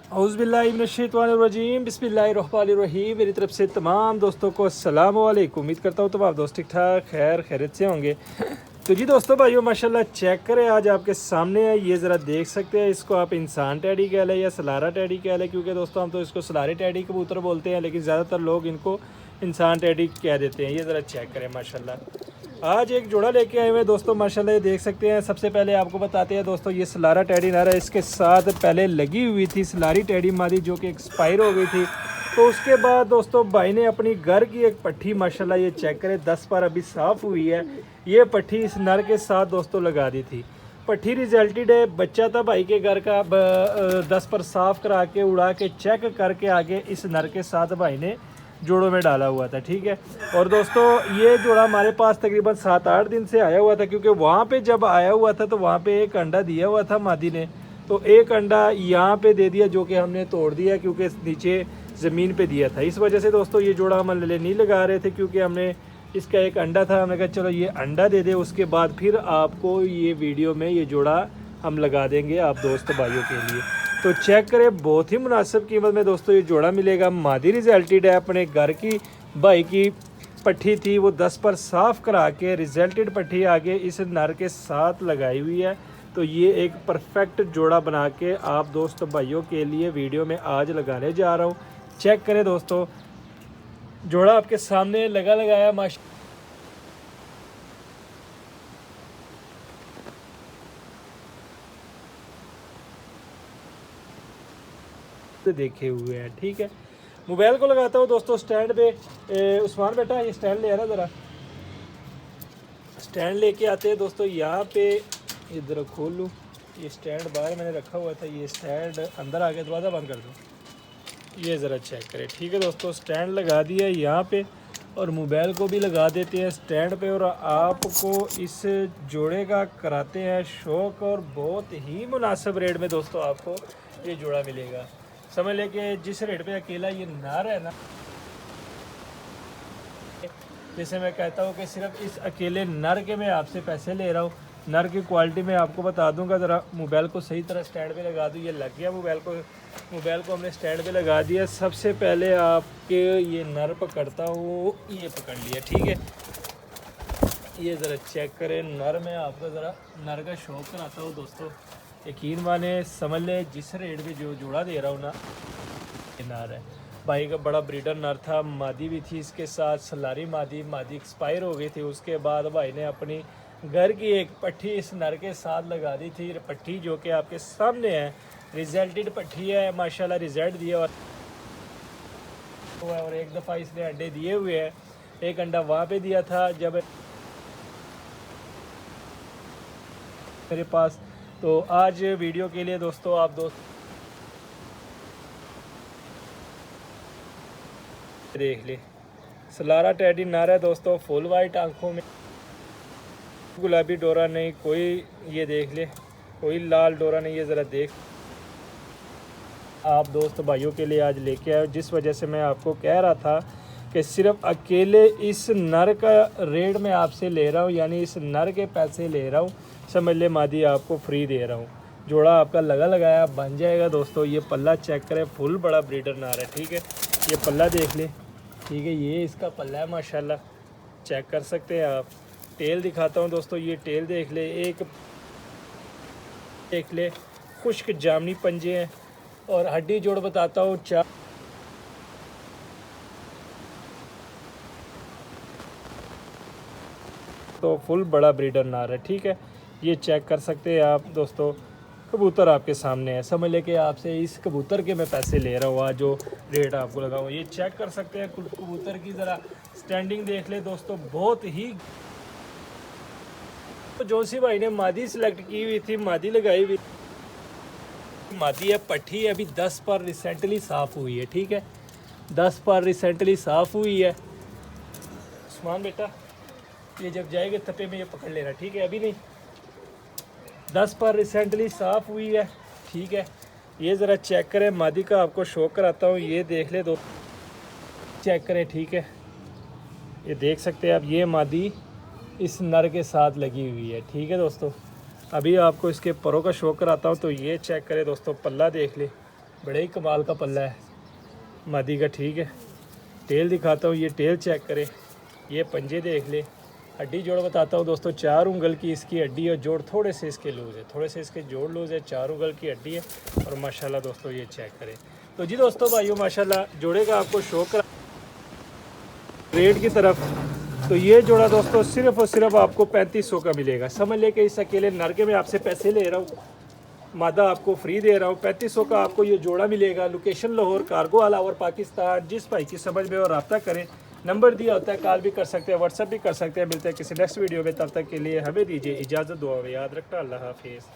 औज़ुबिल्लाहिमिनश्शैतानिर्रजीम बिस्मिल्लाहिर्रहमानिर्रहीम। मेरी तरफ से तमाम दोस्तों को अस्सलाम वालेकुम। उम्मीद करता हूँ तमाम दोस्त ठीक ठाक खैरियत से होंगे। तो जी दोस्तों भाइयों माशाल्लाह चेक करें, आज आपके सामने है, ये ज़रा देख सकते हैं। इसको आप इंसान टैडी कह लें या सलारा टैडी कह लें, क्योंकि दोस्तों हम तो इसको सलारे टैडी कबूतर बोलते हैं, लेकिन ज़्यादातर लोग इनको इंसान टैडी कह देते हैं। ये ज़रा चेक करें माशाल्लाह। आज एक जोड़ा लेके आए हुए हैं दोस्तों माशाल्लाह, ये देख सकते हैं। सबसे पहले आपको बताते हैं दोस्तों, ये सलारा टैडी नर है। इसके साथ पहले लगी हुई थी सलारी टैडी मादी, जो कि एक्सपायर हो गई थी। तो उसके बाद दोस्तों भाई ने अपनी घर की एक पट्टी माशाल्लाह ये चेक करें 10 पर अभी साफ़ हुई है। ये पट्टी इस नर के साथ दोस्तों लगा दी थी। पट्टी रिजल्टेड है, बच्चा था भाई के घर का। 10 पर साफ़ करा के उड़ा के चेक करके आगे इस नर के साथ भाई ने जोड़ों में डाला हुआ था। ठीक है। और दोस्तों ये जोड़ा हमारे पास तकरीबन 7-8 दिन से आया हुआ था, क्योंकि वहाँ पे जब आया हुआ था तो वहाँ पे एक अंडा दिया हुआ था मादी ने। तो एक अंडा यहाँ पे दे दिया, जो कि हमने तोड़ दिया क्योंकि नीचे ज़मीन पे दिया था। इस वजह से दोस्तों ये जोड़ा हम नहीं लगा रहे थे, क्योंकि हमने इसका एक अंडा था। हमने कहा चलो ये अंडा दे दे, उसके बाद फिर आपको ये वीडियो में ये जोड़ा हम लगा देंगे आप दोस्त भाइयों के लिए। तो चेक करें, बहुत ही मुनासिब कीमत में दोस्तों ये जोड़ा मिलेगा। मादी रिजल्टेड है, अपने घर की भाई की पट्टी थी, वो 10 पर साफ़ करा के रिजल्टेड पट्टी आगे इस नर के साथ लगाई हुई है। तो ये एक परफेक्ट जोड़ा बना के आप दोस्त भाइयों के लिए वीडियो में आज लगाने जा रहा हूँ। चेक करें दोस्तों, जोड़ा आपके सामने लगाया माशा देखे हुए हैं। ठीक है, मोबाइल को लगाता हूँ दोस्तों स्टैंड पे। उस्मान बेटा ये स्टैंड ले आना ज़रा। स्टैंड लेके आते हैं दोस्तों यहाँ पे। इधर खोल लूँ, ये स्टैंड बाहर मैंने रखा हुआ था, ये स्टैंड अंदर आ गया, दरवाज़ा बंद कर दो। ये ज़रा चेक करें। ठीक है दोस्तों, स्टैंड लगा दिया यहाँ पे और मोबाइल को भी लगा देते हैं स्टैंड पे, और आपको इस जोड़े का कराते हैं शौक़। और बहुत ही मुनासिब रेट में दोस्तों आपको ये जोड़ा मिलेगा। समझ लें कि जिस रेट पे अकेला ये नर है ना, जैसे मैं कहता हूँ कि सिर्फ इस अकेले नर के मैं आपसे पैसे ले रहा हूँ। नर की क्वालिटी मैं आपको बता दूंगा। ज़रा मोबाइल को सही तरह स्टैंड पे लगा दूँ। ये लग गया मोबाइल को हमने स्टैंड पे लगा दिया। सबसे पहले आपके ये नर पकड़ता हूँ, ये पकड़ लिया। ठीक है, ये ज़रा चेक करें नर में आपको ज़रा नर का शौक़ कराता हूँ दोस्तों। यकीन माने, समझ ले जिस रेट पे जो जोड़ा दे रहा हूँ ना, ये नर है। भाई का बड़ा ब्रीडर नर था, मादी भी थी इसके साथ, सलारी मादी एक्सपायर हो गई थी। उसके बाद भाई ने अपनी घर की एक पट्टी इस नर के साथ लगा दी थी। पट्टी जो कि आपके सामने है, रिजल्टेड पट्टी है माशाल्लाह, रिजल्ट दिया हुआ है। और एक दफ़ा इसने अंडे दिए हुए हैं। एक अंडा वहाँ पे दिया था जब मेरे पास। तो आज वीडियो के लिए दोस्तों आप देख ले, सलारा टैडी नर है दोस्तों, फुल वाइट आंखों में, गुलाबी डोरा नहीं कोई। ये देख ले, कोई लाल डोरा नहीं। ये ज़रा देख, आप दोस्त भाइयों के लिए आज लेके आए, जिस वजह से मैं आपको कह रहा था कि सिर्फ अकेले इस नर का रेट मैं आपसे ले रहा हूँ, यानी इस नर के पैसे ले रहा हूँ। समझ ले मादी आपको फ्री दे रहा हूँ। जोड़ा आपका लगाया बन जाएगा दोस्तों। ये पल्ला चेक करें, फुल बड़ा ब्रीडर नर है। ठीक है, ये पल्ला देख ले। ठीक है, ये इसका पल्ला है माशाल्लाह, चेक कर सकते हैं आप। टेल दिखाता हूँ दोस्तों, ये टेल देख ले, एक देख ले, खुश्क जामनी पंजे हैं। और हड्डी जोड़ बताता हूँ, 4 तो फुल बड़ा ब्रीडर नर है। ठीक है, ये चेक कर सकते हैं आप दोस्तों। कबूतर आपके सामने है, समझ ले कि आपसे इस कबूतर के मैं पैसे ले रहा हूँ, आज जो रेट आपको लगाऊँ। ये चेक कर सकते हैं कबूतर की, ज़रा स्टैंडिंग देख ले दोस्तों। बहुत ही तो जोशी भाई ने मादी सिलेक्ट की हुई थी, मादी लगाई हुई मादी है। पट्टी अभी 10 पर रिसेंटली साफ़ हुई है। ठीक है, 10 पर रिसेंटली साफ़ हुई है। उस्मान बेटा ये जब जाएगा तपे में ये पकड़ लेना। ठीक है, अभी नहीं, 10 पर रिसेंटली साफ़ हुई है। ठीक है, ये ज़रा चेक करें, मादी का आपको शो कराता हूँ। ये देख ले दो, चेक करें। ठीक है, ये देख सकते हैं आप, ये मादी इस नर के साथ लगी हुई है। ठीक है दोस्तों, अभी आपको इसके परों का शो कराता हूँ। तो ये चेक करें दोस्तों, पल्ला देख ले, बड़े ही कमाल का पल्ला है मादी का, ठीक है। टेल दिखाता हूँ, ये टेल चेक करें, ये पंजे देख ले। हड्डी जोड़ बताता हूँ दोस्तों, 4 उंगल की इसकी हड्डी है, जोड़ थोड़े से इसके लूज़ है, थोड़े से इसके जोड़ लूज़ है, 4 उंगल की हड्डी है। और माशाल्लाह दोस्तों ये चेक करें। तो जी दोस्तों भाइयों माशाल्लाह जोड़े का आपको शो कर रेट की तरफ, तो ये जोड़ा दोस्तों सिर्फ़ और सिर्फ आपको 3500 का मिलेगा। समझ ले कि इस अकेले नर के मैं आपसे पैसे ले रहा हूँ, मादा आपको फ्री दे रहा हूँ। 3500 का आपको ये जोड़ा मिलेगा। Location Lahore, cargo all over Pakistan. जिस भाई की समझ में और रब्ता करें, नंबर दिया होता है, कॉल भी कर सकते हैं, व्हाट्सएप भी कर सकते हैं। मिलते हैं किसी नेक्स्ट वीडियो में, तब तक के लिए हमें दीजिए इजाज़त। दुआ में याद रखना। अल्लाह हाफिज़।